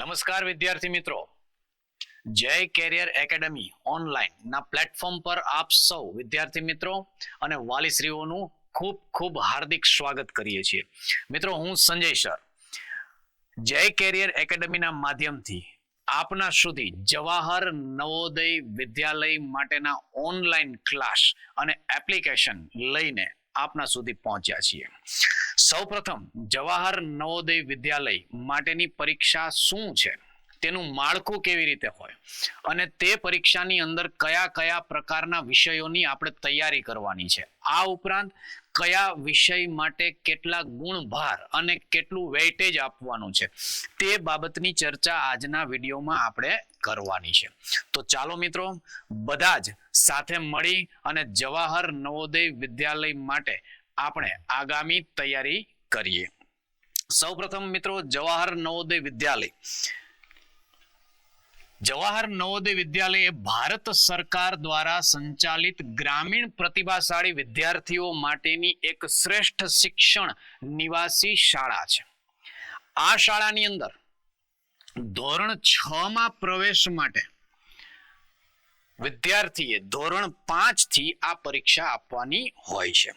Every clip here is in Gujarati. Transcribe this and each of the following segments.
નમસ્કાર વિદ્યાર્થી મિત્રો, જય કેરિયર એકેડમી ઓનલાઈન ના પ્લેટફોર્મ પર આપ સૌ વિદ્યાર્થી મિત્રો અને વાલીશ્રીઓનું ખૂબ ખૂબ હાર્દિક સ્વાગત કરીએ છીએ. મિત્રો, હું સંજય સર જય કેરિયર એકેડમીના માધ્યમથી આપના સુધી જવાહર નવોદય વિદ્યાલય માટેના ઓનલાઈન ક્લાસ અને એપ્લિકેશન લઈને આપના સુધી પહોંચ્યા છીએ. સૌપ્રથમ જવાહર નવોદય વિદ્યાલય માટેની પરીક્ષા શું છે, તેનું માળખું કેવી રીતે હોય અને તે પરીક્ષાની અંદર કયા કયા પ્રકારના વિષયોની આપણે તૈયારી કરવાની છે, આ ઉપરાંત કયા વિષય માટે કેટલા ગુણ ભાર અને કેટલું વેઇટેજ આપવાનું છે, તે બાબતની ચર્ચા આજના વિડીયોમાં આપણે કરવાની છે. તો ચાલો મિત્રો, બધા જ સાથે મળી અને જવાહર નવોદય વિદ્યાલય માટે આપણે આગામી તૈયારી કરીએ. સૌપ્રથમ મિત્રો, જવાહર નવોદય વિદ્યાલય એ ભારત સરકાર દ્વારા સંચાલિત ગ્રામીણ પ્રતિભાશાળી વિદ્યાર્થીઓ માટેની એક શ્રેષ્ઠ શિક્ષણ નિવાસી શાળા છે. આ શાળાની અંદર ધોરણ 6 માં પ્રવેશ માટે વિદ્યાર્થીએ ધોરણ 5 થી આ પરીક્ષા આપવાની હોય છે.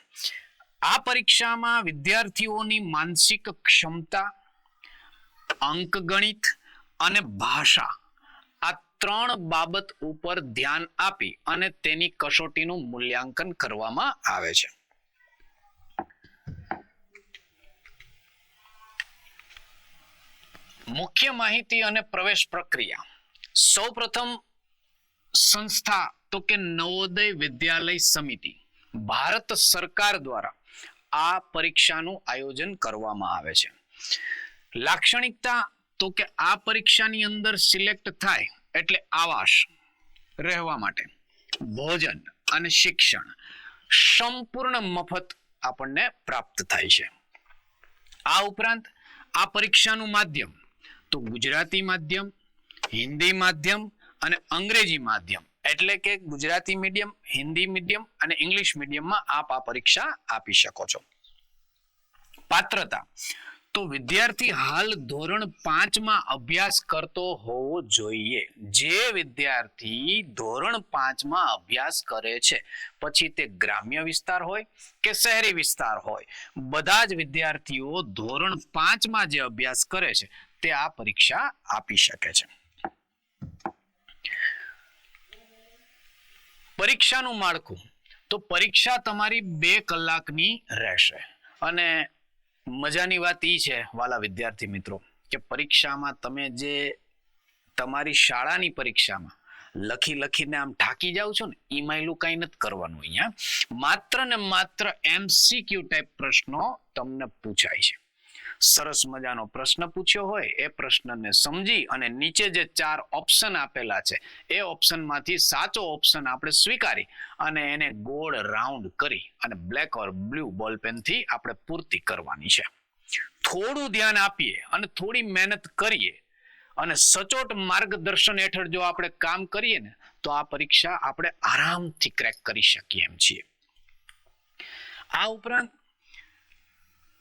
આ પરીક્ષામાં વિદ્યાર્થીઓની માનસિક ક્ષમતા, અંકગણિત અને ભાષા આ 3 બાબત ઉપર ધ્યાન આપી અને તેની કસોટીનું મૂલ્યાંકન કરવામાં આવે છે. મુખ્ય માહિતી અને પ્રવેશ પ્રક્રિયા. સૌપ્રથમ સંસ્થા તો કે નવોદય વિદ્યાલય સમિતિ ભારત સરકાર દ્વારા આ પરીક્ષાનું આયોજન કરવામાં આવે છે. લાક્ષણિકતા તો કે આ પરીક્ષાની અંદર સિલેક્ટ થાય એટલે આવાસ, રહેવા માટે, ભોજન અને શિક્ષણ સંપૂર્ણ મફત આપણને પ્રાપ્ત થાય છે. આ ઉપરાંત આ પરીક્ષાનું માધ્યમ તો ગુજરાતી માધ્યમ, હિન્દી માધ્યમ અને અંગ્રેજી માધ્યમ, એટલે કે ગુજરાતી મીડિયમ, હિન્દી મીડિયમ અને ઇંગ્લિશ મીડિયમમાં આપ આ પરીક્ષા આપી શકો છો. પાત્રતા તો વિદ્યાર્થી હાલ ધોરણ 5 માં અભ્યાસ કરતો હોવો જોઈએ. જે વિદ્યાર્થી ધોરણ 5 માં અભ્યાસ કરે છે, પછી તે ગ્રામ્ય વિસ્તાર હોય કે શહેરી વિસ્તાર હોય, બધા જ વિદ્યાર્થીઓ ધોરણ 5 માં જે અભ્યાસ કરે છે તે આ પરીક્ષા આપી શકે છે. પરીક્ષાનું માળખું તો પરીક્ષા તમારી 2 કલાકની રહેશે અને મજાની વાત એ છે વાલા વિદ્યાર્થી મિત્રો કે પરીક્ષામાં તમે જે તમારી શાળાની પરીક્ષામાં લખીને આમ ઢાકી જાવ છો ને, એમાં એલું કઈ નથી કરવાનું. અહીંયા માત્ર ને માત્ર MCQ ટાઈપ પ્રશ્નો તમને પૂછાય છે. સરસ મજાનો પ્રશ્ન પૂછ્યો હોય એ પ્રશ્નને સમજી અને નીચે જે 4 ઓપ્શન આપેલા છે એ ઓપ્શનમાંથી સાચો ઓપ્શન આપણે સ્વીકારી અને એને ગોળ રાઉન્ડ કરી અને બ્લેક ઓર બ્લુ બોલપેનથી આપણે પૂર્તિ કરવાની છે. થોડું ધ્યાન આપીએ અને થોડી મહેનત કરીએ અને સચોટ માર્ગદર્શન હેઠળ જો આપણે કામ કરીએ ને તો આ પરીક્ષા આપણે આરામથી ક્રેક કરી શકીએ એમ છીએ. આ ઉપરાંત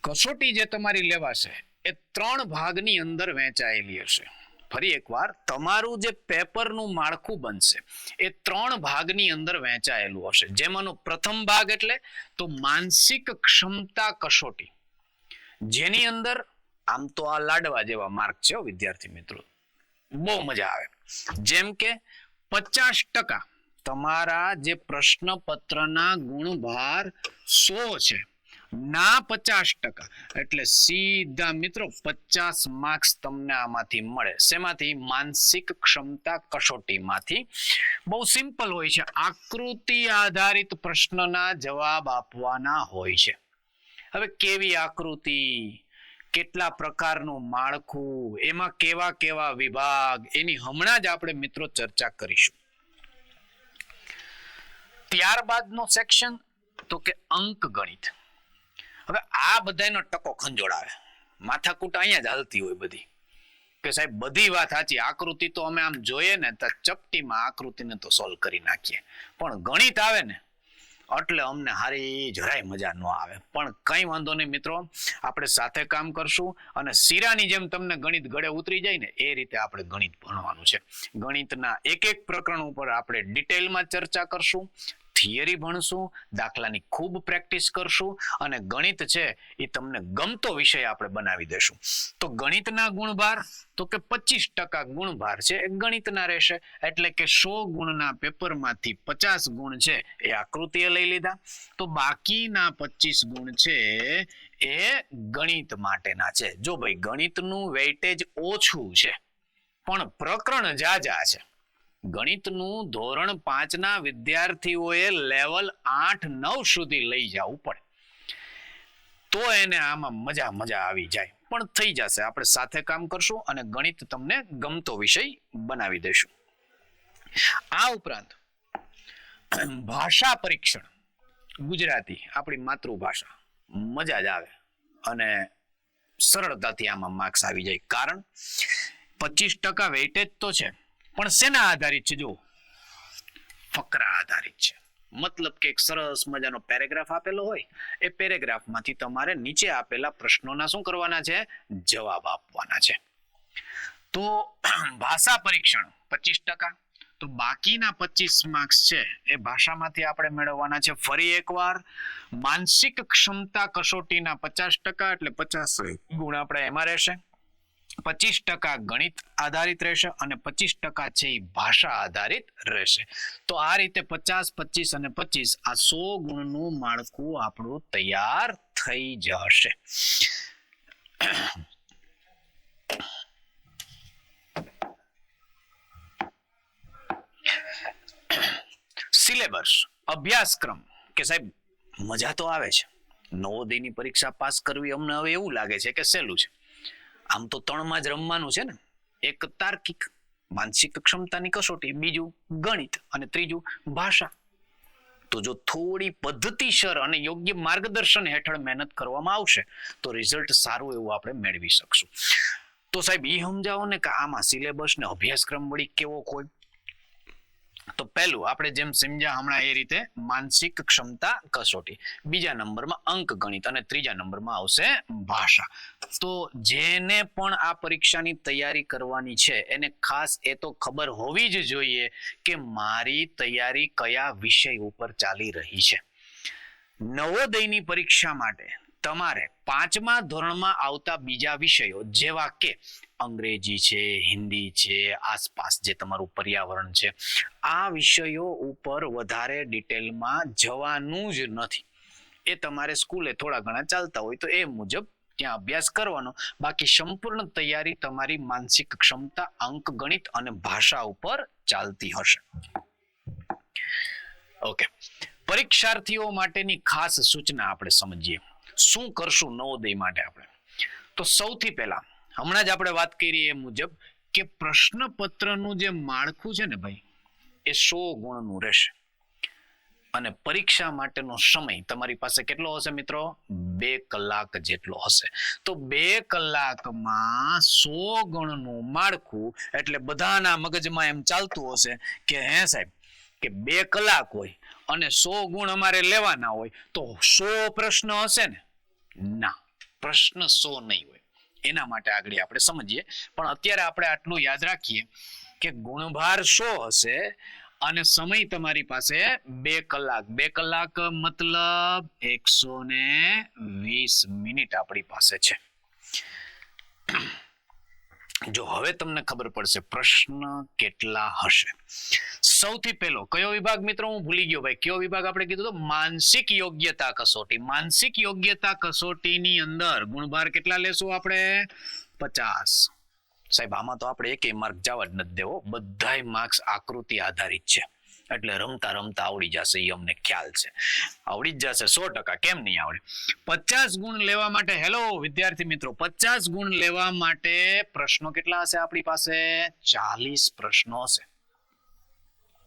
કસોટી જે તમારી લેવાશે એ 3 ભાગની અંદર વહેંચાયેલી હશે. ફરી એકવાર, તમારું જે પેપરનું માળખું બનશે એ 3 ભાગની અંદર વહેંચાયેલું હશે. જેમાંનો પ્રથમ ભાગ એટલે તો માનસિક ક્ષમતા કસોટી, જેની અંદર આમ તો આ લાડવા જેવા માર્ક છે વિદ્યાર્થી મિત્રો, બહુ મજા આવે. જેમ કે 50% તમારા જે પ્રશ્નપત્રના ગુણભાર 100 છે ના 50%, એટલે સીધા મિત્રો 50 માર્ક્સ તમને આમાંથી મળે. શેમાંથી? માનસિક ક્ષમતા કસોટીમાંથી. બહુ સિમ્પલ હોય છે, આકૃતિ આધારિત પ્રશ્નના જવાબ આપવાના હોય છે. હવે કેવી આકૃતિ, કેટલા પ્રકારનું માળખું, એમાં કેવા કેવા વિભાગ, એની હમણાં જ આપણે મિત્રો ચર્ચા કરીશું. ત્યારબાદનો સેક્શન તો કે અંકગણિત. હવે આ બધાનો ટકો ખંજોળાવે, માથાકૂટ અહીંયા જ હાલતી હોય બધી કે સાહેબ બધી વાત સાચી, આકૃતિ તો અમે આમ જોઈએ ને તો ચપટીમાં આકૃતિને તો સોલ્વ કરી નાખીએ, પણ ગણિત આવે ને એટલે અમને હારી જરાય મજા ન આવે. પણ કઈ વાંધો નહીં મિત્રો, આપણે સાથે કામ કરશું અને શીરાની જેમ તમને ગણિત ગળે ઉતરી જાય ને એ રીતે આપણે ગણિત ભણવાનું છે. ગણિતના એક એક પ્રકરણ ઉપર આપણે ડિટેલમાં ચર્ચા કરશું, થિયરી ભણશું, દાખલાની ખૂબ પ્રેક્ટિસ કરશું અને ગણિત છે એ તમને ગમતો વિષય આપણે બનાવી દેશું. તો ગણિતના ગુણભાર તો કે 25% ગુણભાર છે એ ગણિતના રહેશે. એટલે કે 100 ગુણના પેપરમાંથી 50 ગુણ છે એ આકૃતિએ લઈ લીધા, તો બાકીના 25 ગુણ છે એ ગણિત માટેના છે. જો ભાઈ ગણિતનું વેઇટેજ ઓછું છે પણ પ્રકરણ જાજા છે. ગણિતનું ધોરણ 5 ના વિદ્યાર્થીઓએ લેવલ 8-9 સુધી લઈ જવું પડે તો એને આમાં મજા આવી જાય. પણ થઈ જશે, આપણે સાથે કામ કરશું અને ગણિત તમને ગમતો વિષય બનાવી દેશું. આ ઉપરાંત ભાષા પરીક્ષણ, ગુજરાતી આપણી માતૃભાષા, મજા જ આવે અને સરળતાથી આમાં માર્ક્સ આવી જાય. કારણ 25% વેઇટેજ તો છે પણ શેના આધારિત છે? જો ફકરા આધારિત છે. મતલબ કે એક સરસ મજાનો પેરેગ્રાફ આપેલો હોય, એ પેરેગ્રાફમાંથી તમારે નીચે આપેલા પ્રશ્નોના શું કરવાના છે? જવાબ આપવાના છે. તો ભાષા પરીક્ષણ 25%, તો બાકીના 25 માર્ક્સ છે એ ભાષામાંથી આપણે મેળવવાના છે. ફરી એકવાર, માનસિક ક્ષમતા કસોટીના 50% એટલે 50 ગુણ આપણે એમાં રહેશે, 25% ગણિત આધારિત રહેશે અને 25% છે એ ભાષા આધારિત રહેશે. તો આ રીતે 50, 25 અને 25 આ 100 ગુણનું માળખું આપણું તૈયાર થઈ જશે. સિલેબસ, અભ્યાસક્રમ કે સાહેબ મજા તો આવે છે, નવોદયની પરીક્ષા પાસ કરવી અમને હવે એવું લાગે છે કે સહેલું છે. આમ તો 3 માં જ રમવાનું છે ને. એક તાર્કિક માનસિક ક્ષમતાની કસોટી, બીજું ગણિત અને ત્રીજું ભાષા. તો જો થોડી પદ્ધતિસર અને યોગ્ય માર્ગદર્શન હેઠળ મહેનત કરવામાં આવશે તો રિઝલ્ટ સારું એવું આપણે મેળવી શકશું. તો સાહેબ એ સમજાવો ને કે આમાં સિલેબસ ને અભ્યાસક્રમ વળી કેવો હોય? તો પહેલું આપણે જેમ સમજ્યા હમણાં એ રીતે માનસિક ક્ષમતા કસોટી, બીજા નંબરમાં અંક ગણિત અને ત્રીજા નંબરમાં આવશે ભાષા. તો જેને પણ આ પરીક્ષાની તૈયારી કરવાની છે એને ખાસ એ તો ખબર હોવી જ જોઈએ કે મારી તૈયારી કયા વિષય ઉપર ચાલી રહી છે. નવોદયની પરીક્ષા માટે તમારે 5મા ધોરણમાં આવતા બીજા વિષયો જેવા કે અંગ્રેજી છે, હિન્દી છે, આસપાસ જે તમારું પર્યાવરણ છે, આ વિષયો ઉપર વધારે ડિટેલમાં જવાનું જ નથી. એ તમારે સ્કૂલે થોડા ઘણા ચાલતા હોય તો એ મુજબ ત્યાં અભ્યાસ કરવાનો. બાકી સંપૂર્ણ તૈયારી તમારી માનસિક ક્ષમતા, અંક ગણિત અને ભાષા ઉપર ચાલતી હશે. ઓકે, પરીક્ષાર્થીઓ માટેની ખાસ સૂચના આપણે સમજીએ. શું કરશું નવોદય માટે આપણે? તો સૌથી પહેલા હમણાં જ આપણે વાત કરી એ મુજબ કે પ્રશ્નપત્રનું જે માળખું છે ને ભાઈ એ 100 ગુણનું રહેશે અને પરીક્ષા માટેનો સમય તમારી પાસે કેટલો હશે મિત્રો? 2 કલાક જેટલો હશે. તો 2 કલાકમાં 100 ગુણનું માળખું એટલે બધાના મગજમાં એમ ચાલતું હશે કે હે સાહેબ કે 2 કલાક હોય અને 100 ગુણ અમારે લેવાના હોય તો 100 પ્રશ્ન હશે ને? ના, પ્રશ્ન 100 નહીં હોય. એના માટે આગળ આપણે સમજીએ, પણ અત્યારે આપણે આટલું યાદ રાખીએ કે ગુણભાર 100 હશે અને સમય તમારી પાસે 2 કલાક. 2 કલાક મતલબ 120 મિનિટ આપણી પાસે છે. જો હવે તમને ખબર પડશે પ્રશ્ન કેટલા હશે. સૌથી પહેલો કયો વિભાગ મિત્રો? હું ભૂલી ગયો ભાઈ. કયો વિભાગ આપણે કીધું તો? માનસિક યોગ્યતા કસોટી. માનસિક યોગ્યતા કસોટીની અંદર ગુણભાર કેટલા લેશું આપણે? 50. સાહેબ આમાં તો આપણે એકેય માર્ક જવા જ નથી દેવો, બધાય માર્ક્સ આકૃતિ આધારિત છે એટલે રમતા રમતા આવડી જશે. એ અમને ખ્યાલ છે, આવડી જ જશે 100%. કેમ નહીં આવડે? 50 ગુણ લેવા માટે, હેલો વિદ્યાર્થી મિત્રો, 50 ગુણ લેવા માટે પ્રશ્નો કેટલા હશે આપણી પાસે? 40 પ્રશ્નો હશે.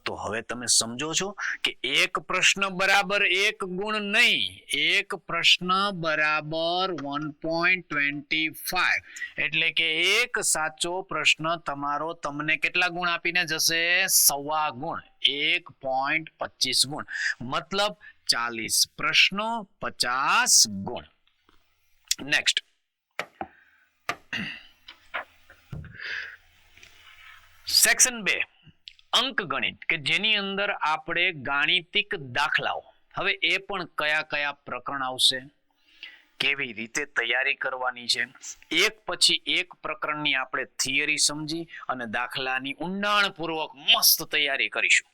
તો હવે તમે સમજો છો કે એક પ્રશ્ન બરાબર 1 ગુણ નહીં, એક પ્રશ્ન બરાબર 1.25 એટલે કે એક સાચો પ્રશ્ન તમારો તમને કેટલા ગુણ આપીને જશે? 1.25 ગુણ, 1.25 ગુણ. મતલબ 40 પ્રશ્નો, 50 ગુણ. નેક્સ્ટ, સેક્શન 2 અંક ગણિત, કે જેની અંદર આપણે ગાણિતિક દાખલાઓ, હવે એ પણ કયા કયા પ્રકરણ આવશે, કેવી રીતે તૈયારી કરવાની છે, એક પછી એક પ્રકરણની આપણે થિયરી સમજી અને દાખલાની ઊંડાણપૂર્વક મસ્ત તૈયારી કરીશું.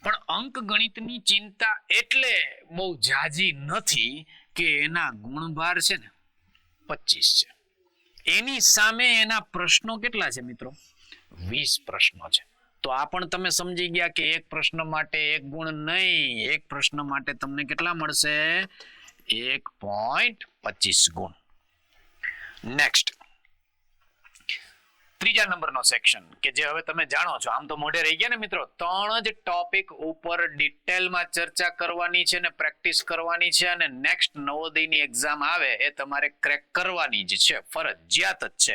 પણ અંક ગણિતની ચિંતા એટલે બહુ જાજી નથી કે એના ગુણભાર છે ને 25 છે. એની સામે એના પ્રશ્નો કેટલા છે મિત્રો? 20 પ્રશ્નો છે. તો આ પણ તમે સમજી ગયા કે એક પ્રશ્ન માટે 1 ગુણ નહીં, એક પ્રશ્ન માટે તમને કેટલા મળશે? 1.25 ગુણ. નેક્સ્ટ, ત્રીજા નંબરનો સેક્શન, કે જે હવે તમે જાણો છો, આમ તો મોઢે રહી ગયા ને મિત્રો, 3 જ ટોપિક ઉપર ડિટેલમાં ચર્ચા કરવાની છે ને પ્રેક્ટિસ કરવાની છે, અને નેક્સ્ટ નવોદયની એક્ઝામ આવે એ તમારે ક્રેક કરવાની જ છે, ફરજિયાત જ છે.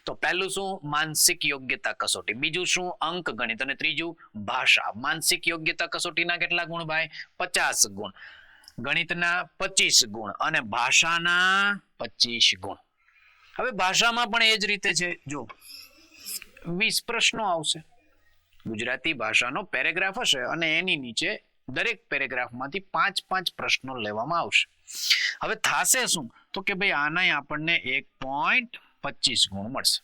તો પહેલું શું? માનસિક યોગ્યતા કસોટી. બીજું શું? અંક ગણિત. અને ત્રીજું ભાષા. માનસિક યોગ્યતા કસોટીના કેટલા ગુણ ભાઈ? 50 ગુણ. ગણિતના 25 ગુણ અને ભાષાના 25 ગુણ. હવે ભાષામાં પણ એ જ રીતે છે, જો 20 પ્રશ્નો આવશે. ગુજરાતી ભાષાનો પેરેગ્રાફ હશે અને એની નીચે દરેક પેરેગ્રાફમાંથી 5-5 પ્રશ્નો લેવામાં આવશે. હવે થાશે શું? તો કે ભાઈ આનાય આપણને 1.25 ગુણ મળશે.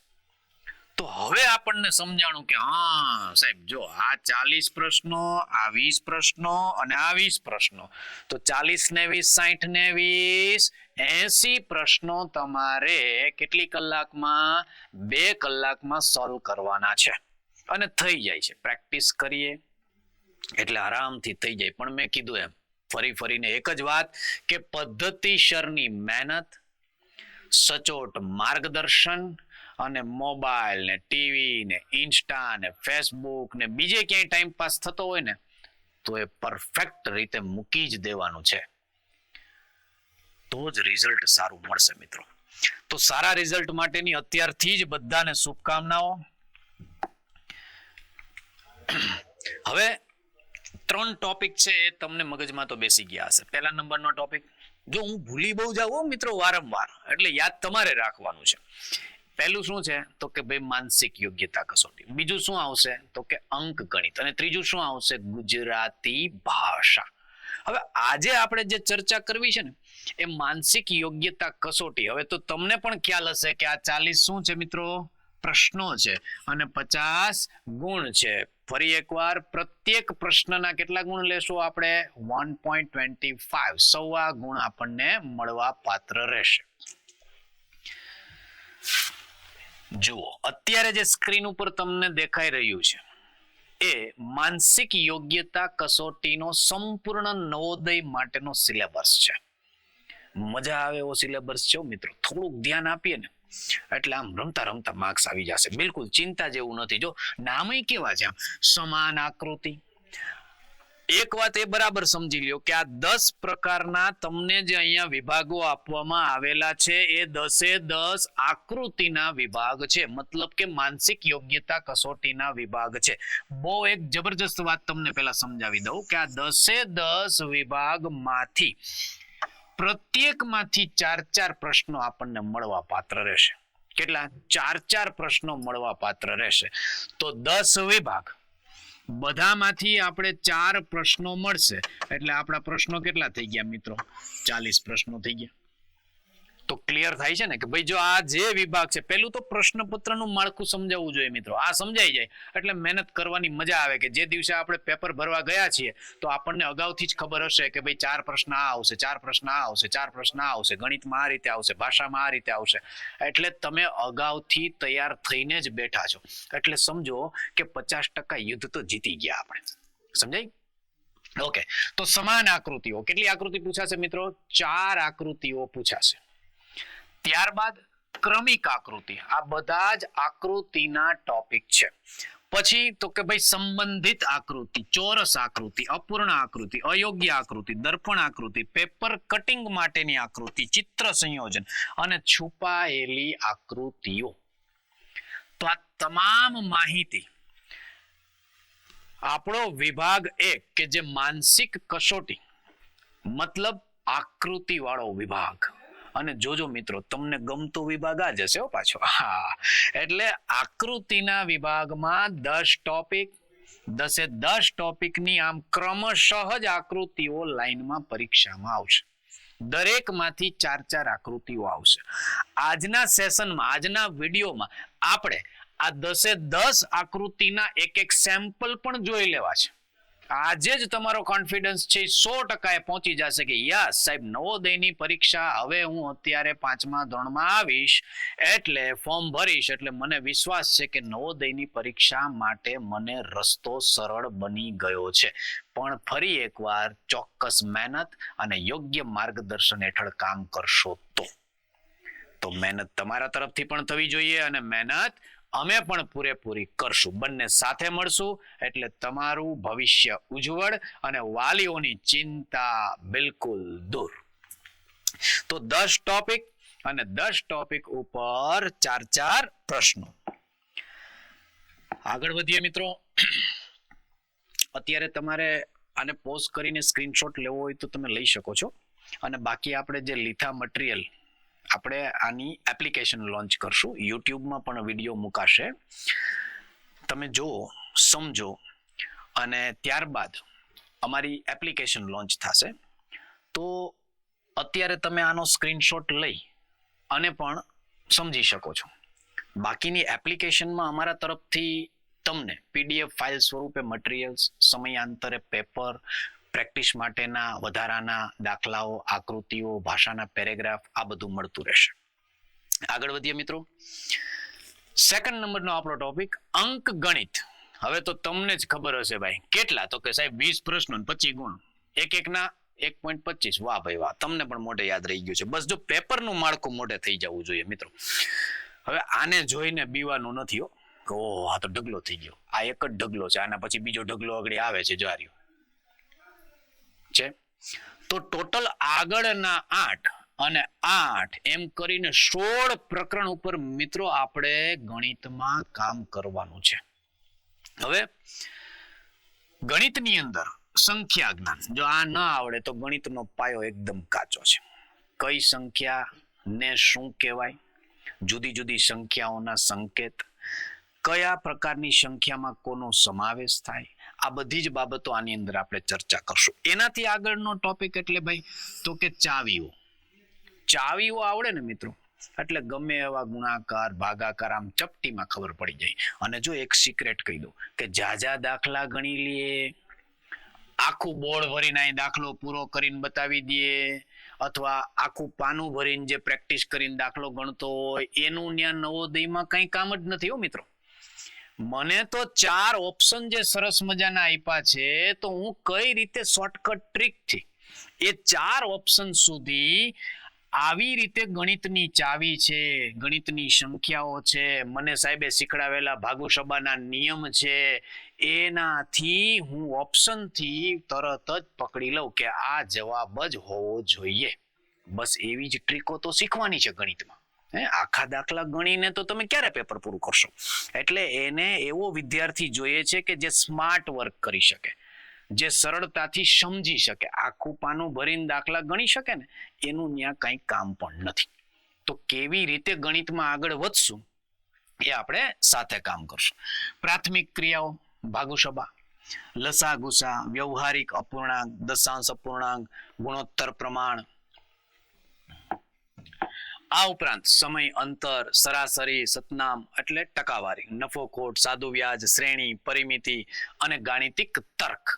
તો હવે આપણને સમજાણું કે હા સાહેબ, જો આ 40 પ્રશ્નો, આ 20 પ્રશ્નો અને આ 20 પ્રશ્નો, તો 40 ને 20, 60 ને 20, 80 પ્રશ્નો તમારે કેટલી કલાકમાં? 2 કલાકમાં સોલ્વ કરવાના છે. અને થઈ જાય છે, પ્રેક્ટિસ કરીએ એટલે આરામથી થઈ જાય. પણ મેં કીધું એમ ફરી ફરીને એક જ વાત, કે પદ્ધતિસરની મહેનત, સચોટ માર્ગદર્શન અને મોબાઈલ ને ટીવી ને ઇન્સ્ટા ને ફેસબુક ને બીજે ક્યાંય ટાઈમ પાસ થતો હોય ને, તો એ પરફેક્ટ રીતે મૂકી જ દેવાનું છે, તો જ રિઝલ્ટ સારું મળશે મિત્રો. તો સારા રિઝલ્ટ માટેની અત્યારથી જ બધાને શુભકામનાઓ. હવે 3 ટોપિક છે એ તમને મગજમાં તો બેસી ગયા હશે. પહેલા નંબરનો ટોપિક, જો હું ભૂલી બહુ જાઉં મિત્રો વારંવાર, એટલે યાદ તમારે રાખવાનું છે. પહેલું શું છે? તો કે ભાઈ માનસિક યોગ્યતા કસોટી. બીજું શું આવશે? તો કે અંક ગણિત. અને ત્રીજું શું આવશે? ગુજરાતી ભાષા. હવે આજે આપણે જે ચર્ચા કરવી છે ને એ માનસિક યોગ્યતા કસોટી. હવે તો તમને પણ ખ્યાલ હશે કે આ 40 શું છે મિત્રો? પ્રશ્નો છે અને 50 ગુણ છે. ફરી એકવાર, પ્રત્યેક પ્રશ્નના કેટલા ગુણ લેશો આપણે? 1.25, 1.25 ગુણ આપણને મળવા પાત્ર રહેશે. જુઓ, અત્યારે જે સ્ક્રીન ઉપર તમને દેખાઈ રહ્યું છે એ માનસિક યોગ્યતા કસોટીનો સંપૂર્ણ નવોદય માટેનો સિલેબસ છે. મજા આવે એવો સિલેબસ છે મિત્રો. થોડુંક ધ્યાન આપીએ ને એટલે આમ રમતા રમતા માર્ક્સ આવી જશે. બિલકુલ ચિંતા જેવું નથી. જો નામય કેવા છે, આમ સમાન આકૃતિ. એક વાત એ બરાબર સમજી લ્યો કે આ 10 પ્રકારના તમને જે અહીંયા વિભાગો આપવામાં આવેલા છે એ 10 આકૃતિના વિભાગ છે. મતલબ કે માનસિક યોગ્યતા કસોટીના વિભાગ છે. બહુ એક જબરજસ્ત વાત તમને પહેલા સમજાવી દઉં કે આ 10 વિભાગમાંથી પ્રત્યેકમાંથી 4-4 પ્રશ્નો આપણને મળવા પાત્ર રહેશે. કેટલા? 4-4 પ્રશ્નો મળવા પાત્ર રહેશે. તો 10 વિભાગ, બધામાંથી આપણે 4 પ્રશ્નો મળશે એટલે આપણા પ્રશ્નો કેટલા થઈ ગયા મિત્રો? 40 પ્રશ્નો થઈ ગયા. તો ક્લિયર થાય છે ને કે ભાઈ જો આ જે વિભાગ છે, પહેલું તો પ્રશ્નપત્રનું માળખું સમજાવવું જોઈએ મિત્રો. આ સમજાઈ જાય એટલે મહેનત કરવાની મજા આવે, કે જે દિવસે આપણે પેપર ભરવા ગયા છીએ તો આપણને અગાઉથી જ ખબર હશે કે ભાઈ 4 પ્રશ્ન આ આવશે, 4 પ્રશ્ન આ આવશે, 4 પ્રશ્ન આ આવશે, ગણિતમાં આ રીતે આવશે, ભાષામાં આ રીતે આવશે. એટલે તમે અગાઉથી તૈયાર થઈને જ બેઠા છો. એટલે સમજો કે 50% યુદ્ધ તો જીતી ગયા આપણે. સમજાય? ઓકે, તો સમાન આકૃતિઓ. કેટલી આકૃતિ પૂછાશે મિત્રો? 4 આકૃતિઓ પૂછાશે. ત્યારબાદ ક્રમિક આકૃતિ. આ બધા જ આકૃતિના ટોપિક છે. પછી તો કે ભાઈ સંબંધિત આકૃતિ, ચોરસ આકૃતિ, અપૂર્ણ આકૃતિ, અયોગ્ય આકૃતિ, દર્પણ આકૃતિ, પેપર કટિંગ માટેની આકૃતિ, ચિત્ર સંયોજન અને છુપાયેલી આકૃતિઓ. તો આ તમામ માહિતી આપણો વિભાગ 1 કે જે માનસિક કસોટી મતલબ આકૃતિ વાળો વિભાગ. અને જોજો મિત્રો, તમને ગમતો વિભાગ આ જ હશે હો પાછો. હા, એટલે આકૃતિના વિભાગમાં 10 ટોપિક, 10 ટોપિકની આમ ક્રમશઃ જ આકૃતિઓ લાઈનમાં પરીક્ષામાં આવશે. દરેકમાંથી 4 આકૃતિઓ આવશે. આજના સેશનમાં, આજના વિડીયોમાં આપણે આ 10 આકૃતિના એક સેમ્પલ પણ જોઈ લેવા છે. આજે જ તમારો કોન્ફિડન્સ છે 100% પહોંચી જશે કે યસ સાહેબ, નવોદયની પરીક્ષા હવે હું અત્યારે 5મા ધોરણમાં આવીશ એટલે ફોર્મ ભરીશ એટલે મને વિશ્વાસ છે કે નવોદયની પરીક્ષા માટે મને રસ્તો સરળ બની ગયો છે. પણ ફરી એકવાર ચોક્કસ મહેનત અને યોગ્ય માર્ગદર્શન હેઠળ કામ કરશો તો મહેનત તમારા તરફથી પણ થવી જોઈએ અને મહેનત અમે પણ પૂરેપૂરી કરશું. બંને સાથે મળશું એટલે તમારું ભવિષ્ય ઉજ્જવળ અને વાલીઓની ચિંતા બિલકુલ દૂર. તો 10 ટોપિક અને 10 ટોપિક ઉપર 4 પ્રશ્નો. આગળ વધીએ મિત્રો. અત્યારે તમારે આને પોઝ કરીને સ્ક્રીનશોટ લેવો હોય તો તમે લઈ શકો છો. અને બાકી આપણે જે લીધા મટીરિયલ, આપણે આની એપ્લિકેશન લોન્ચ કરશું. યુટ્યુબમાં પણ વિડીયો મુકાશે. તમે જુઓ, સમજો અને ત્યારબાદ અમારી એપ્લિકેશન લોન્ચ થશે. તો અત્યારે તમે આનો સ્ક્રીનશોટ લઈ અને પણ સમજી શકો છો. બાકીની એપ્લિકેશનમાં અમારા તરફથી તમને પીડીએફ ફાઇલ સ્વરૂપે મટીરિયલ્સ, સમયાંતરે પેપર, પ્રેક્ટિસ માટેના વધારાના દાખલાઓ, આકૃતિઓ, ભાષાના પેરેગ્રાફ, આ બધું મળતું રહેશે. આગળ વધીએ મિત્રો. સેકન્ડ નંબરનો આપણો ટોપિક અંક ગણિત. હવે તો તમને જ ખબર હશે ભાઈ, કેટલા? તો કે સાહેબ 20 પ્રશ્નો 25 ગુણ, એક-એકના 1.25. વાહ ભાઈ વાહ, તમને પણ મોઢે યાદ રહી ગયું છે. બસ જો પેપરનું માળખું મોઢે થઈ જવું જોઈએ મિત્રો. હવે આને જોઈને બીવાનું નથી હો, ઓહ આ તો ઢગલો થઈ ગયો. આ એક જ ઢગલો છે, આના પછી બીજો ઢગલો આગળ આવે છે, જાર્યો છે. તો ટોટલ આગળના 8 અને 8 એમ કરીને 16 પ્રકરણ ઉપર મિત્રો આપણે ગણિતમાં કામ કરવાનું છે. હવે ગણિતની અંદર સંખ્યા જ્ઞાન, જો આ ન આવડે તો ગણિતનો પાયો એકદમ કાચો છે. કઈ સંખ્યા ને શું કહેવાય, જુદી જુદી સંખ્યાઓના સંકેત, કયા પ્રકારની સંખ્યામાં કોનો સમાવેશ થાય, આ બધી જ બાબતો આની અંદર આપણે ચર્ચા કરશું. એનાથી આગળનો ટોપિક એટલે ભાઈ તો કે ચાવીઓ. ચાવીઓ આવડે ને મિત્રો એટલે ગમે એવા ગુણાકાર, ભાગાકાર આમ ચપટીમાં ખબર પડી જાય. અને જો એક સિક્રેટ કહી દઉં કે જાજા દાખલા ગણી લઈએ, આખું બોર્ડ ભરીને અહીં દાખલો પૂરો કરીને બતાવી દઈએ, અથવા આખું પાનું ભરીને જે પ્રેક્ટિસ કરીને દાખલો ગણતો હોય એનું ત્યાં નવોદયમાં કઈ કામ જ નથી હો મિત્રો. મને તો 4 ઓપ્શન જે સરસ મજાના આપ્યા છે, તો હું કઈ રીતે શોર્ટકટ ટ્રીકથી એ 4 ઓપ્શન સુધી આવી રીતે ગણિતની ચાવી છે, ગણિતની સંખ્યાઓ છે, મને સાહેબે શીખડાવેલા ભાગુસબાના નિયમ છે, એનાથી હું ઓપ્શનથી તરત જ પકડી લઉં કે આ જવાબ જ હોવો જોઈએ. બસ એવી જ ટ્રીકો તો શીખવાની છે ગણિતમાં. આખા દાખલા ગણીને તો તમે ક્યારે પેપર પૂરું કરશો? એટલે એને એવો વિદ્યાર્થી જોઈએ છે કે જે સ્માર્ટ વર્ક કરી શકે, જે સરળતાથી સમજી શકે. આખું પાનું ભરીને દાખલા ગણી શકે ને, એનું ત્યાં કઈ કામ પણ નથી. તો કેવી રીતે ગણિતમાં આગળ વધશું એ આપણે સાથે કામ કરશું. પ્રાથમિક ક્રિયાઓ, ભાગુસબા, લસા ગુસા, વ્યવહારિક અપૂર્ણાંક, દશાંશ અપૂર્ણાંક, ગુણોત્તર પ્રમાણ. આ ઉપરાંત સમય, અંતર, સરાસરી, સતનામ એટલે ટકાવારી, નફો ખોટ, સાદું વ્યાજ, શ્રેણી, પરિમિતિ અને ગાણિતિક તર્ક.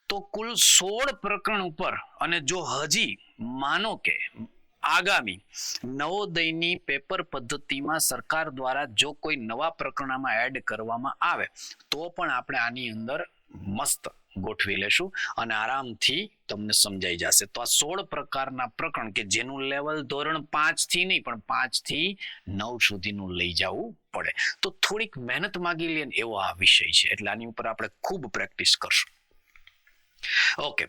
તો કુલ 16 પ્રકરણ ઉપર. અને જો હજી માનો કે આગામી નવોદયની પેપર પદ્ધતિમાં સરકાર દ્વારા જો કોઈ નવા પ્રકરણમાં એડ કરવામાં આવે તો પણ આપણે આની અંદર મસ્ત ગોઠવી લેશું અને આરામથી તમને સમજાઈ જશે. તો આ 16 પ્રકારના પ્રકરણ કે જેનું લેવલ ધોરણ 5 થી નહીં પણ 5 થી 9 સુધીનું લઈ જવું પડે. તો થોડીક મહેનત માંગી લે એવો આ વિષય છે, એટલે આની ઉપર આપણે ખૂબ પ્રેક્ટિસ કરશું. ઓકે,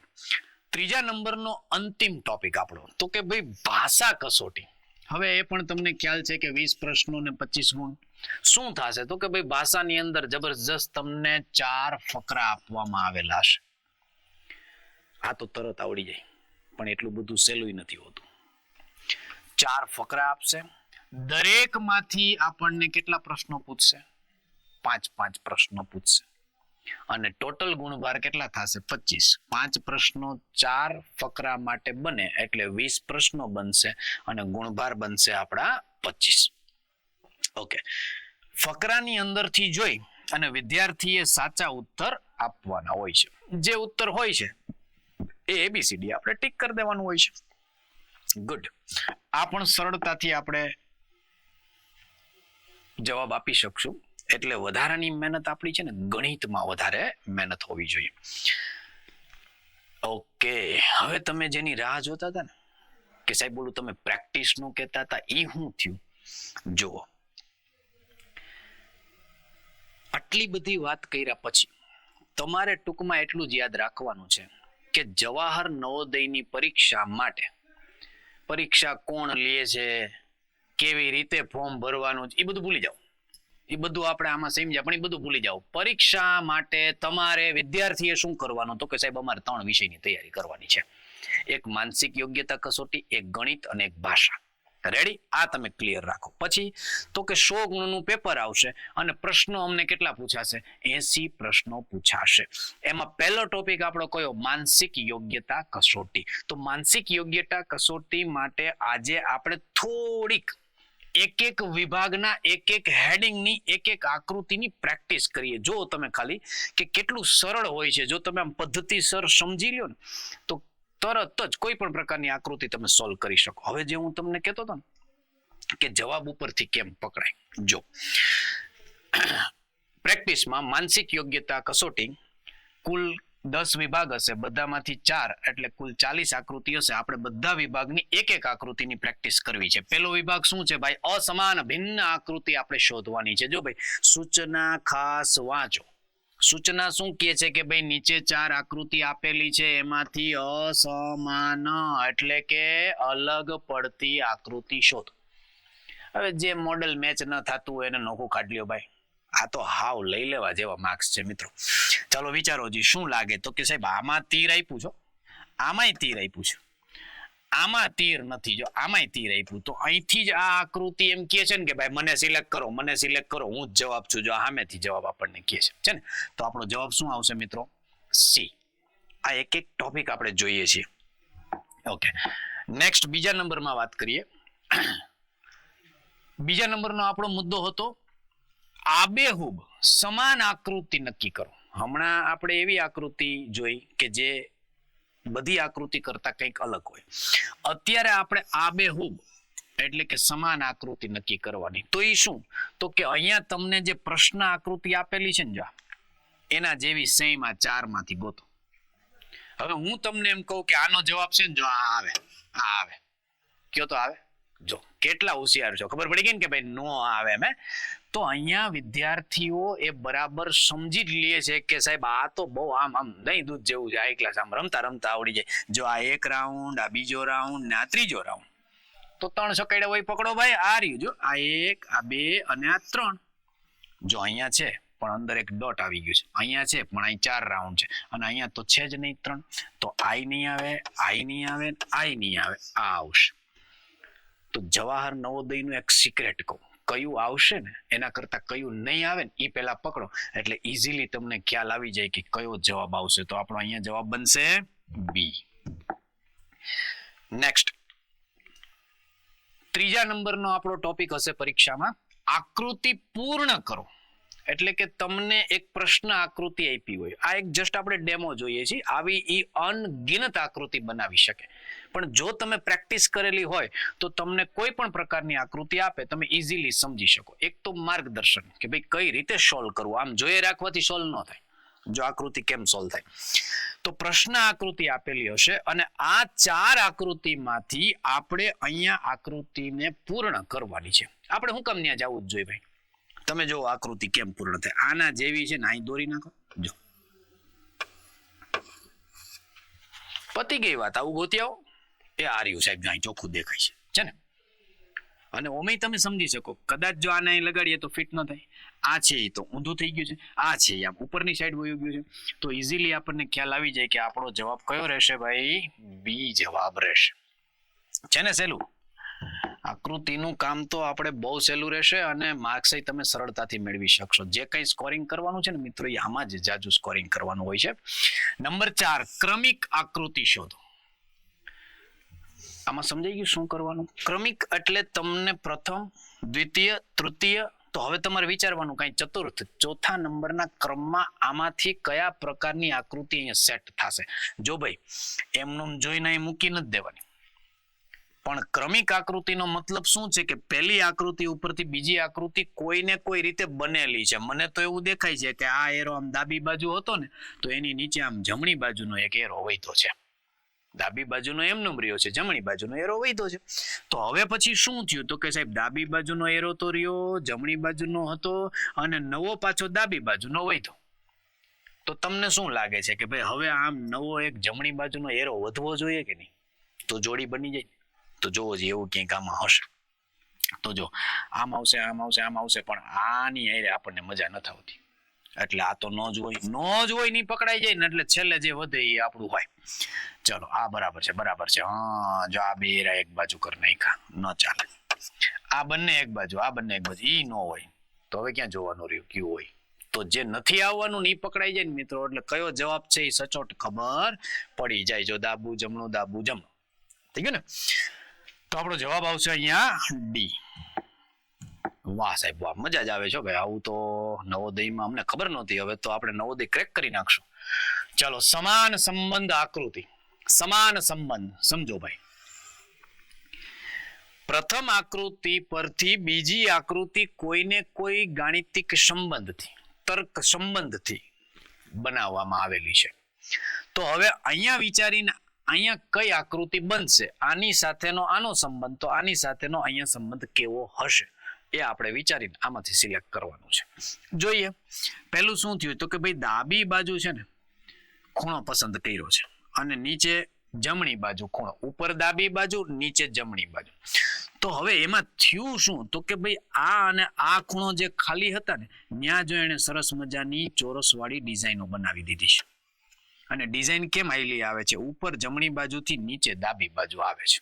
ત્રીજા નંબરનો અંતિમ ટોપિક આપણો તો કે ભાઈ ભાષા કસોટી. હવે એ પણ તમને ખ્યાલ છે કે 20 પ્રશ્નો ને 25 ગુણ. શું થશે તો કે ભાઈ ભાષાની અંદર જબરજસ્ત તમને 4 ફકરા આપવામાં આવેલા છે. આ તો તરત આવડી જાય, પણ એટલું બધું સહેલું નથી હોતું. 4 ફકરા આપશે, દરેકમાંથી આપણને કેટલા પ્રશ્નો પૂછશે? 5 પ્રશ્નો પૂછશે. અને ટોટલ ગુણભાર કેટલા થશે? 25. 5 પ્રશ્નો 4 ફકરા માટે બને એટલે 20 પ્રશ્નો બનશે અને ગુણભાર બનશે આપણા 25. ઓકે, ફકરાની અંદરથી જોઈ અને વિદ્યાર્થીએ સાચા ઉત્તર આપવાના હોય છે. જે ઉત્તર હોય છે એ ABCD આપણે ટીક કરી દેવાનું હોય છે. ગુડ. આ પણ સરળતાથી આપણે જવાબ આપી શકશું. એટલે વધારાની મહેનત આપણી છે ને ગણિતમાં વધારે મહેનત હોવી જોઈએ. ઓકે, હવે તમે જેની રાહ જોતા હતા ને કે સાહેબ બોલું તમે પ્રેક્ટિસ નું કહેતા હતા, એ શું થયું? જુઓ, આટલી બધી વાત કર્યા પછી તમારે ટૂંકમાં એટલું જ યાદ રાખવાનું છે કે જવાહર નવોદયની પરીક્ષા માટે પરીક્ષા કોણ લે છે, કેવી રીતે ફોર્મ ભરવાનું, એ બધું ભૂલી જાઓ. એ બધું આપણે આમાં સમજ્યા, પણ એ બધું ભૂલી જાઓ. પરીક્ષા માટે તમારે વિદ્યાર્થીએ શું કરવાનું તો કે સાહેબ અમારે 3 વિષયની તૈયારી કરવાની છે. એક માનસિક યોગ્યતા કસોટી, એક ગણિત અને એક ભાષા. રેડી? આ તમે ક્લિયર રાખો. પછી તો કે 100 ગુણનું પેપર આવશે અને પ્રશ્નો અમને કેટલા પૂછાશે? 80 પ્રશ્નો પૂછાશે. એમાં પહેલો ટોપિક આપણો કયો? માનસિક યોગ્યતા કસોટી. તો માનસિક યોગ્યતા કસોટી માટે આજે આપણે થોડીક એક વિભાગના એક હેડિંગની એક આકૃતિની પ્રેક્ટિસ કરીએ. જો તમે ખાલી કે કેટલું સરળ હોય છે. જો તમે આમ પદ્ધતિસર સમજી લ્યો ને તો તરત જ કોઈ પણ પ્રકારની આકૃતિ તમે સોલ્વ કરી શકો. હવે જે હું તમને કહેતો હતો ને કે જવાબ ઉપરથી કેમ પકડાય, જો પ્રેક્ટિસમાં માનસિક યોગ્યતા કસોટી કુલ 10 વિભાગ હશે, બધામાંથી 4 એટલે કુલ 40 આકૃતિ હશે. આપણે બધા વિભાગની એક આકૃતિની પ્રેક્ટિસ કરવી છે. પહેલો વિભાગ શું છે ભાઈ? અસમાન ભિન્ન આકૃતિ આપણે શોધવાની છે. જો ભાઈ સૂચના ખાસ વાંચો. સૂચના શું કહે છે કે ભાઈ નીચે 4 આકૃતિ આપેલી છે, એમાંથી અસમાન એટલે કે અલગ પડતી આકૃતિ શોધો. હવે જે મોડેલ મેચ ન થતું હોય એને નોખું કાઢ લ્યો ભાઈ. આ તો હાવ લઈ લેવા જેવા માર્ક્સ છે મિત્રો. ચાલો વિચારો જી, શું લાગે તો કે સાહેબ આમાં તીર આપ્યું છે, આમાંય તીર આપ્યું છે, આમાં તીર નથી, જો આમાંય તીર આપ્યું, તો અહીંથી જ આ આકૃતિ એમ કહે છે ને કે ભાઈ મને સિલેક્ટ કરો, મને સિલેક્ટ કરો, હું જ જવાબ છું. જો સામેથી જવાબ આપણને કહે છે ને, તો આપણો જવાબ શું આવશે મિત્રો? સી. આ એક ટોપિક આપણે જોઈએ છીએ. ઓકે, નેક્સ્ટ બીજા નંબરમાં વાત કરીએ. બીજા નંબરનો આપણો મુદ્દો હતો આબેહૂબ સમાન આકૃતિ નક્કી કરો. હમણાં આપણે એવી આકૃતિ જોઈ કે જે બધી આકૃતિ કરતા કંઈક અલગ હોય. અત્યારે આપણે આબેહૂબ એટલે કે સમાન આકૃતિ નક્કી કરવાની. તો એ શું તો કે અહીંયા તમને જે પ્રશ્ન આકૃતિ આપેલી છે ને, જો એના જેવી સેમ આ 4 માંથી ગોતો. હવે હું તમને એમ કહું કે આનો જવાબ છે ને, જો આ આવે, આ આવે, કયો તો આવે. જો કેટલા હોશિયાર છો, ખબર પડી ગઈ ને કે ભાઈ નો આવે એમ. તો અહીંયા વિદ્યાર્થીઓ એ બરાબર સમજી જ લે છે કે સાહેબ આ તો બહુ આમ દહીં દૂધ જેવું છે, હાઈ ક્લાસ, આમ રમતા રમતા આવડી જાય. જો આ 1 રાઉન્ડ, આ બીજો રાઉન્ડ ને આ ત્રીજો રાઉન્ડ, તો 3 સકડ્યા હોય પકડો ભાઈ. આ રહ્યું, જો આ 1, આ 2 અને આ 3. જો અહીંયા છે પણ અંદર એક ડોટ આવી ગયું છે, અહીંયા છે પણ અહીં 4 રાઉન્ડ છે, અને અહીંયા તો છે જ નહીં 3. તો આઈ નહીં આવે, આઈ નહીં આવે, આઈ નહીં આવે, આ આવશે. તો જવાહર નવોદયનું એક સિક્રેટ કહું, કયું આવશે ને એના કરતા કયું નહીં આવે ને એ પહેલા પકડો એટલે ઇઝીલી તમને ખ્યાલ આવી જાય કે કયો જવાબ આવશે. તો આપણો અહીંયા જવાબ બનશે બી. નેક્સ્ટ ત્રીજા નંબરનો આપણો ટોપિક હશે પરીક્ષામાં આકૃતિ પૂર્ણ કરો. એટલે કે તમને એક પ્રશ્ન આકૃતિ આપી હોય, આ એક જસ્ટ આપણે ડેમો જોઈએ છીએ, આવી ઈ અનગિનત આકૃતિ બનાવી શકે. પણ જો તમે પ્રેક્ટિસ કરેલી હોય તો તમને કોઈ પણ પ્રકારની આકૃતિ આપે તમે ઇઝીલી સમજી શકો. એક તો માર્ગદર્શન કે ભાઈ કઈ રીતે સોલ્વ કરવું, આમ જોઈએ રાખવાથી સોલ્વ ન થાય. જો આકૃતિ કેમ સોલ્વ થાય, તો પ્રશ્ન આકૃતિ આપેલી હશે અને આ 4 આકૃતિમાંથી આપણે અહીંયા આકૃતિને પૂર્ણ કરવાની છે. આપણે હું કામ ત્યાં જવું જ જોઈએ ભાઈ. તમે જો આકૃતિ કેમ પૂર્ણ થાય, આના જેવી છે ને, અહીં દોરી નાખો, જો પતી ગઈ વાત. આવું ગોતી આવો, એ આર્યું સાહેબ અહીં ચોખ્ખું દેખાય છે ને. અને ઓમેય તમે સમજી શકો, કદાચ જો આને અહીં લગાડીએ તો ફિટ ન થાય, આ છે એ તો ઊંધું થઈ ગયું છે, આ છે એ આમ ઉપરની સાઈડ વયું ગયું છે, તો ઇઝીલી આપણને ખ્યાલ આવી જાય કે આપણો જવાબ કયો રહેશે ભાઈ? બી જવાબ રહેશે. છે ને સહેલું? આકૃતિનું કામ તો આપણે બહુ સહેલું રહેશે અને માર્ક્સ તમે સરળતાથી મેળવી શકશો. જે કંઈ સ્કોરિંગ કરવાનું છે ને મિત્રો, એ આમાં જ જાજુ સ્કોરિંગ કરવાનું હોય છે. નંબર 4, ક્રમિક આકૃતિ શોધો. આમાં સમજાઈ ગયું શું કરવાનું? ક્રમિક એટલે તમને પ્રથમ, દ્વિતીય, તૃતીય, તો હવે તમારે વિચારવાનું કઈ ચતુર્થ, ચોથા નંબરના ક્રમમાં આમાંથી કયા પ્રકારની આકૃતિ અહીંયા સેટ થશે. જો ભાઈ એમનું જોઈને અહીં મૂકી નથી દેવાની, પણ ક્રમિક આકૃતિનો મતલબ શું છે કે પહેલી આકૃતિ ઉપરથી બીજી આકૃતિ કોઈને કોઈ રીતે બનેલી છે. મને તો એવું દેખાય છે કે આ એરો આમ ડાબી બાજુ હતો ને, તો એની નીચે આમ જમણી બાજુનો એક એરો વહીતો છે. ડાબી બાજુનો એમનેમ રહ્યો છે, જમણી બાજુનો એરો વહીતો છે. તો હવે પછી શું થયું? તો કે સાહેબ ડાબી બાજુનો એરો તો રહ્યો, જમણી બાજુનો હતો અને નવો પાછો ડાબી બાજુનો વહીતો. તો તમને શું લાગે છે કે ભાઈ હવે આમ નવો એક જમણી બાજુનો એરો વધવો જોઈએ કે નહીં? તો જોડી બની જાય. તો જોવો જ એવું ક્યાંક આમાં હશે. તો જો આમ આવશે, આમ આવશે, આમ આવશે, પણ આની હારે આપણને મજા નથી આવતી. એટલે આ તો ન જ હોય નહીં પકડાઈ જાય ને, એટલે છેલ્લે જે વધે એ આપણું હોય. ચલો આ બરાબર છે, બરાબર છે. હા, જો આ બે એક બાજુ કરી નાખ્યા, ન ચાલે. આ બંને એક બાજુ, આ બંને એક બાજુ, ઈ ન હોય તો હવે ક્યાં જોવાનું રહ્યું કયું હોય? તો જે નથી આવવાનું ને ઈ પકડાઈ જાય ને મિત્રો, એટલે કયો જવાબ છે એ સચોટ ખબર પડી જાય. જો ડાબુ જમણું, ડાબુ જમણું થઈ ગયું ને, તો આપણો જવાબ આવશે અહીંયા ડી. વાહ સાહેબ વાહ, મજા જ આવે છે ભાઈ. આવું તો નવોદયમાં અમને ખબર નહોતી, હવે તો આપણે નવોદય ક્રેક કરી નાખશું. ચલો, સમાન સંબંધ આકૃતિ. સમાન સંબંધ સમજો ભાઈ. પ્રથમ આકૃતિ પરથી બીજી આકૃતિ કોઈને કોઈ ગાણિતિક સંબંધથી, તર્ક સંબંધથી બનાવવામાં આવેલી છે. તો હવે અહીંયા વિચારીને અહીંયા કઈ આકૃતિ બનશે, આની સાથેનો આનો સંબંધ, તો આની સાથેનો અહીંયા સંબંધ કેવો હશે એ આપણે વિચારીને આમાંથી સિલેક્ટ કરવાનું છે. જોઈએ પહેલું શું થયું, તો કે ભાઈ ડાબી બાજુ છે ને ખૂણો પસંદ કર્યો છે અને નીચે જમણી બાજુ ખૂણો, ઉપર ડાબી બાજુ, નીચે જમણી બાજુ. તો હવે એમાં થયું શું, તો કે ભાઈ આ અને આ ખૂણો જે ખાલી હતા ને, ત્યાં જો એને સરસ મજાની ચોરસ વાળી ડિઝાઇનો બનાવી દીધી છે. અને ડિઝાઇન કેમ આવેલી આવે છે? ઉપર જમણી બાજુથી નીચે ડાબી બાજુ આવે છે.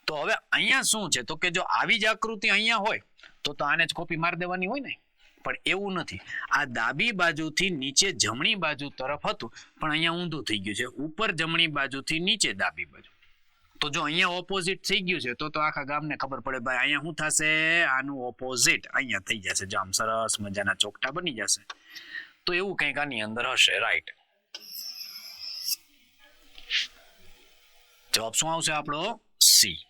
તો હવે અહીંયા શું છે, તો કે જો આવી જ આકૃતિ અહીંયા હોય તો આને જ કોપી મારી દેવાની હોય ને, પણ એવું નથી. આ ડાબી બાજુથી નીચે જમણી બાજુ તરફ હતું, પણ અહીંયા ઊંધું થઈ ગયું છે, ઉપર જમણી બાજુથી નીચે ડાબી બાજુ. તો જો અહીંયા ઓપોઝિટ થઈ ગયું છે, તો આખા ગામને ખબર પડે ભાઈ અહીંયા શું થશે, આનું ઓપોઝિટ અહીંયા થઈ જશે. જો આમ સરસ મજાના ચોકટા બની જશે. તો એવું કંઈક આની અંદર હશે, રાઈટ. જવાબ શું આવશે આપણો? C.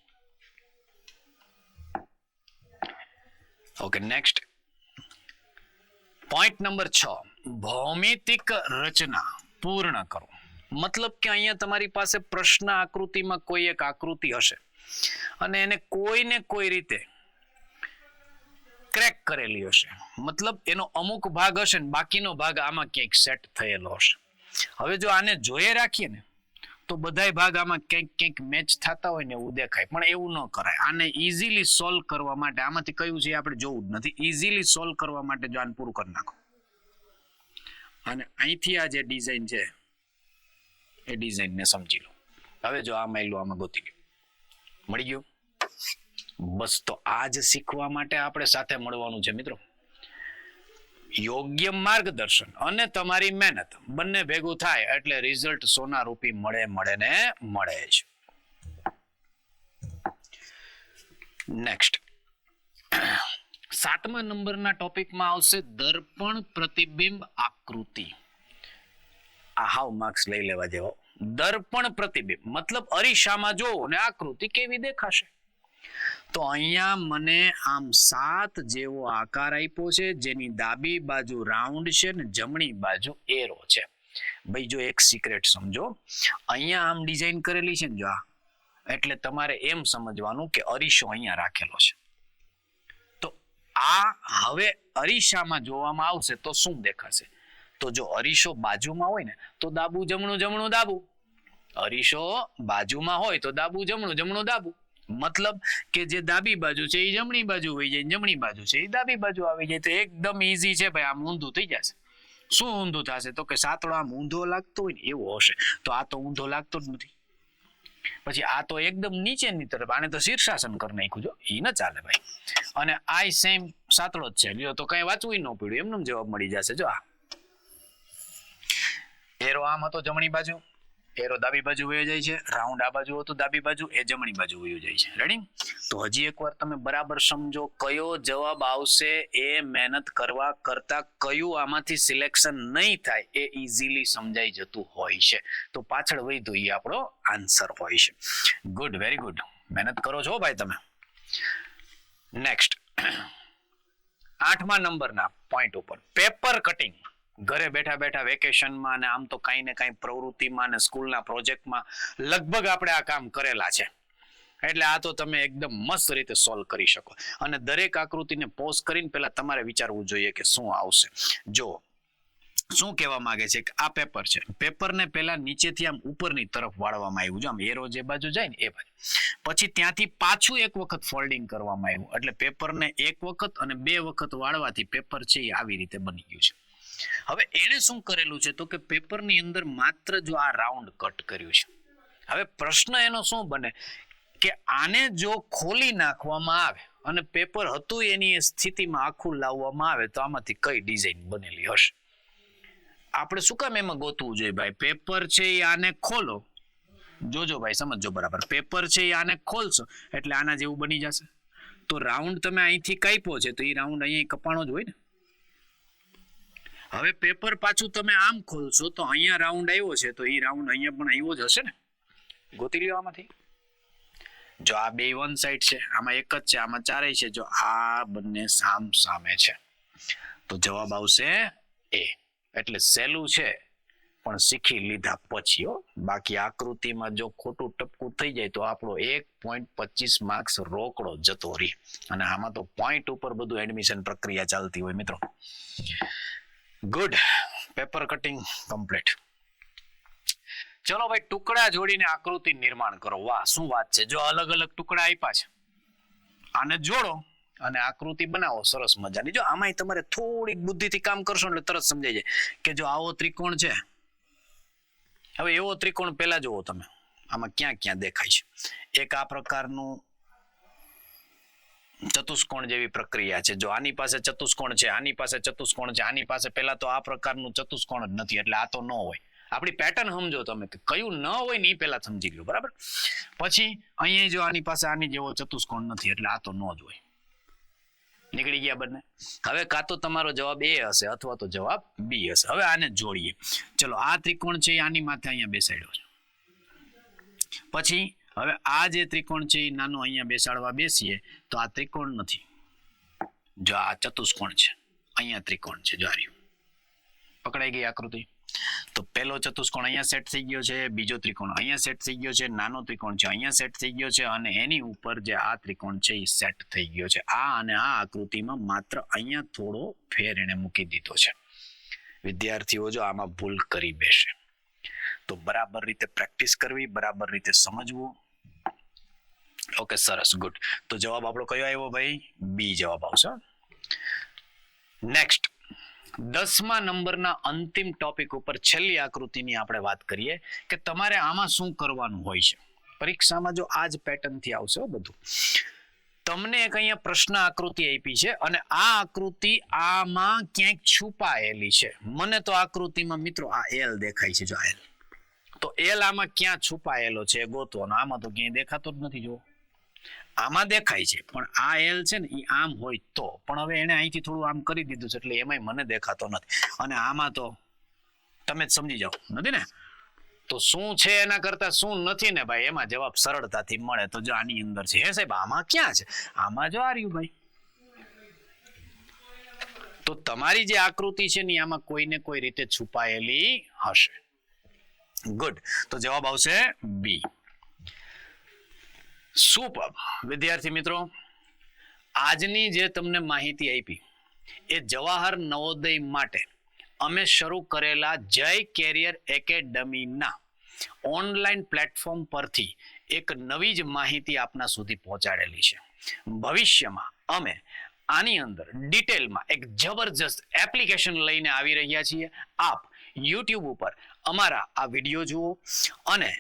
Okay, next point number 6, ભૌમિતિક રચના પૂર્ણ કરો. મતલબ કે અહીંયા તમારી પાસે પ્રશ્ન આકૃતિમાં કોઈ એક આકૃતિ હશે અને એને કોઈને કોઈ રીતે ક્રેક કરેલી હશે. મતલબ એનો અમુક ભાગ હશે ને બાકીનો ભાગ આમાં ક્યાંક સેટ થયેલો હશે. હવે જો આને જોઈએ રાખીએ ને તો બધાય ભાગ આમાં ક્યાંક મેચ થતા હોય ને એવું દેખાય, પણ એવું ન કરાય. આને ઇઝીલી સોલ્વ કરવા માટે, આમાંથી કયું છે આપણે જોવું જ નથી, ઇઝીલી સોલ્વ કરવા માટે જો આને પૂરું કરી નાખો અને અહીંથી આ જે ડિઝાઇન છે એ ડિઝાઇનને સમજી લો. હવે જો આ માયલું આમાં ગોતી ગયું, મળી ગયું. બસ, તો આ જ શીખવા માટે આપણે સાથે મળવાનું છે મિત્રો. યોગ્ય માર્ગદર્શન અને તમારી મહેનત બંને ભેગું થાય એટલે રિઝલ્ટ સોનારૂપી મળે જ. નેક્સ્ટ 7મા નંબરના ટોપિકમાં આવશે દર્પણ પ્રતિબિંબ આકૃતિ. આ હાવ માર્ક્સ લઈ લેવા જેવો. દર્પણ પ્રતિબિંબ મતલબ અરીસામાં જોવો ને આકૃતિ કેવી દેખાશે. તો અહીંયા મને આમ 7 જેવો આકાર આપ્યો છે, જેની ડાબી બાજુ રાઉન્ડ છે ને જમણી બાજુ એરો છે. ભાઈ જો એક સિક્રેટ સમજો, અહીંયા આમ ડિઝાઇન કરેલી છે ને જો આ, એટલે તમારે એમ સમજવાનું કે અરીસો અહીંયા રાખેલો છે. તો આ હવે અરીસામાં જોવામાં આવશે તો શું દેખાશે? તો જો અરીસો બાજુમાં હોય ને તો ડાબુ જમણું, જમણું ડાબુ. અરીસો બાજુમાં હોય તો ડાબુ જમણું, જમણું ડાબુ. મતલબ કે જે ડાબી બાજુ છે એ જમણી બાજુ હોઈ જાય, જમણી બાજુ છે એ ડાબી બાજુ આવી જાય, તો એકદમ ઈઝી છે ભાઈ. આમ ઊંધું થઈ જશે. શું ઊંધું થશે? તો કે સાતડો આમ ઊંધો લાગતો હોય ને એવો હશે, તો આ તો ઊંધો લાગતો જ નથી. પછી આ તો એકદમ નીચેની તરફ, આને તો શીર્ષાસન કરી નાખ્યું, જો એ ન ચાલે ભાઈ. અને આ સેમ સાતડો જ છે, જો તો કઈ વાંચવું ન પડ્યું, એમનો જવાબ મળી જશે. જો આ એરો આમ હતો જમણી બાજુ, એરો ડાબી બાજુ વયો જાય છે, રાઉન્ડ આ બાજુ હતું ડાબી બાજુ, એ જમણી બાજુ વયો જાય છે. રેડી? તો હજી એકવાર તમે બરાબર સમજો કયો જવાબ આવશે એ મહેનત કરવા કરતા કયું આમાંથી સિલેક્શન નહીં થાય એ ઇઝીલી સમજાઈ જતું હોય છે. તો પાછળ વધ્યું એ આપણો આન્સર હોય છે. ગુડ, વેરી ગુડ, મહેનત કરો છો ભાઈ તમે. નેક્સ્ટ 8મા નંબરના પોઈન્ટ ઉપર પેપર કટિંગ. ઘરે બેઠા બેઠા વેકેશનમાં ને આમ તો કઈ ને કઈ પ્રવૃત્તિમાં ને સ્કૂલના પ્રોજેક્ટમાં લગભગ આપણે આ કામ કરેલા છે, એટલે આ તો તમે એકદમ મસ્ત રીતે સોલ્વ કરી શકો. અને દરેક આકૃતિને પોઝ કરીને પહેલા તમારે વિચારવું જોઈએ કે શું આવશે. જો શું કહેવા માંગે છે કે આ પેપર છે, પેપરને પહેલા નીચેથી આમ ઉપરની તરફ વાળવામાં આવ્યું, જો આમ એરો જે બાજુ જાય ને એ બાજુ, પછી ત્યાંથી પાછું એક વખત ફોલ્ડિંગ કરવામાં આવ્યું, એટલે પેપરને એક વખત અને બે વખત વાળવાથી પેપર છે એ આવી રીતે બની ગયું છે. હવે એને શું કરેલું છે તો કે પેપરની અંદર માત્ર જો આ રાઉન્ડ કટ કર્યું છે. હવે પ્રશ્ન એનો શું બને કે આને જો ખોલી નાખવામાં આવે અને પેપર હતું એની સ્થિતિમાં આખું લાવવામાં આવે તો આમાંથી કઈ ડિઝાઇન બનેલી હશે? આપણે શું કામ એમાં ગોતવું જોઈએ ભાઈ? પેપર છે એ આને ખોલો, જોજો ભાઈ સમજો બરાબર, પેપર છે એ આને ખોલશો એટલે આના જેવું બની જશે. તો રાઉન્ડ તમે અહીંથી કાપ્યો છે તો એ રાઉન્ડ અહીંયા કપાણો જ હોય ને. હવે પેપર પાછું તમે આમ ખોલશો તો અહીંયા રાઉન્ડ આવ્યો છે તો એ રાઉન્ડ અહીંયા પણ આવ્યો જ હશે ને. ગોતી લ્યો આમાંથી. જો આ બે વન સાઈડ છે, આમાં એક જ છે, આમાં ચારેય છે, જો આ બંને સામ સામે છે તો જવાબ આવશે એ. એટલે સહેલું છે પણ શીખી લીધા પછી હો. બાકી આકૃતિમાં જો ખોટું ટપકું થઈ જાય તો આપણો 1.25 માર્ક્સ રોકડો જતો રહે. અને આમાં તો પોઈન્ટ ઉપર બધું એડમિશન પ્રક્રિયા ચાલતી હોય મિત્રો. Good, paper cutting complete. ચલો ભાઈ, ટુકડા જોડીને આકૃતિ નિર્માણ કરો. વાહ, શું વાત છે. જો અલગ અલગ ટુકડા આપ્યા છે, આને જોડો અને આકૃતિ બનાવો સરસ મજાની. જો આમાં તમારે થોડીક બુદ્ધિથી કામ કરશો એટલે તરત સમજાઈ જાય કે જો આવો ત્રિકોણ છે, હવે એવો ત્રિકોણ પહેલા જોવો તમે, આમાં ક્યાં ક્યાં દેખાય છે. એક આ પ્રકારનું ચતુષ્કોણ જેવી પ્રક્રિયા છે. જો આની પાસે ચતુષ્કોણ છે, આની પાસે ચતુષ્કોણ છે, આની પાસે પહેલા તો આ પ્રકારનું ચતુષ્કોણ જ નથી, એટલે આ તો ન હોય. આપણી પેટર્ન સમજો તમે, કયું ન હોય ને એ પહેલા સમજી લો, બરાબર. પછી અહીંયા જો આની પાસે આની જેવો ચતુષ્કોણ નથી, એટલે આ તો ન જ હોય. નીકળી ગયા બંને. હવે કાં તો તમારો જવાબ એ હશે અથવા તો જવાબ બી હશે. હવે આને જોડીએ. ચલો, આ ત્રિકોણ છે આની માથે અહીંયા બેસાડ્યો છે. પછી હવે આ જે ત્રિકોણ છે એ નાનો અહીંયા બેસાડવા બેસીએ તો આ ત્રિકોણ નથી, જો આ ચતુષ્કોણ છે, અહીંયા ત્રિકોણ છે, જો આ પકડાઈ ગઈ આકૃતિ. તો પહેલો ચતુષ્કોણ અહીંયા સેટ થઈ ગયો છે, બીજો ત્રિકોણ અહીંયા સેટ થઈ ગયો છે, નાનો ત્રિકોણ છે અહીંયા સેટ થઈ ગયો છે, અને એની ઉપર જે આ ત્રિકોણ છે એ સેટ થઈ ગયો છે. આ અને આ આકૃતિમાં માત્ર અહીંયા થોડો ફેર એને મૂકી દીધો છે. વિદ્યાર્થીઓ જો આમાં ભૂલ કરી બેસે તો બરાબર રીતે પ્રેક્ટિસ કરવી, બરાબર રીતે સમજવું. ઓકે, સરસ, ગુડ. તો જવાબ આપણો કયો આવ્યો ભાઈ? બી જવાબ આવશે. નેક્સ્ટ 10મા નંબરના અંતિમ ટોપિક ઉપર છેલ્લી આકૃતિની આપણે વાત કરીએ કે તમારે આમાં શું કરવાનું હોય છે. પરીક્ષામાં જો આ જ પેટર્ન થી આવશે બધું. તમને એક અહીંયા પ્રશ્ન આકૃતિ આપી છે અને આ આકૃતિ આમાં ક્યાંક છુપાયેલી છે. મને તો આકૃતિમાં મિત્રો આ એલ દેખાય છે, જો એલ. તો એલ આમાં ક્યાં છુપાયેલો છે ગોતવાનો. આમાં તો ક્યાંય દેખાતો જ નથી. જો આમાં દેખાય છે પણ આ એલ છે ને એ આમ હોય તો, પણ હવે એને અહીંથી થોડું આમ કરી દીધું છે એટલે એમાંય મને દેખાતો નથી. અને આમાં તો તમે જ સમજી જાઓ, નથી ને. તો શું છે એના કરતા શું નથી ને ભાઈ, એમાં જવાબ સરળતાથી મળે. તો જો આની અંદર છે, હે સાહેબ આમાં ક્યાં છે? આમાં જો આ રહ્યું ભાઈ. તો તમારી જે આકૃતિ છે ને આમાં કોઈને કોઈ રીતે છુપાયેલી હશે. ગુડ. તો જવાબ આવશે બી. સુપર. વિદ્યાર્થી મિત્રો, આજની જે તમને માહિતી આપી એ જવાહર નવોદય માટે અમે શરૂ કરેલા જય કેરિયર એકેડમીના ઓનલાઈન પ્લેટફોર્મ પરથી એક નવી જ માહિતી આપના સુધી પહોંચાડેલી છે. ભવિષ્યમાં અમે આની અંદર ડિટેલમાં એક જબરજસ્ત એપ્લિકેશન લઈને આવી રહ્યા છીએ. આપ YouTube ઉપર અમારા આ વિડીયો જુઓ અને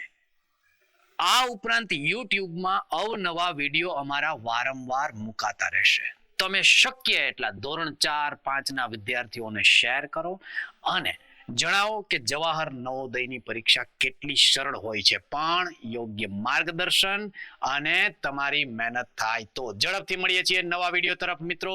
આ ઉપરાંત યુટ્યુબમાં અવનવા વિડીયો અમારા વારંવાર મુકાતા રહેશે. તમે શક્ય એટલા ધોરણ 4-5 ના વિદ્યાર્થીઓને શેર કરો અને જણાવો કે જવાહર નવોદયની પરીક્ષા કેટલી સરળ હોય છે, પણ યોગ્ય માર્ગદર્શન અને તમારી મહેનત થાય તો. ઝડપથી મળીએ છીએ નવા વિડીયો તરફ મિત્રો.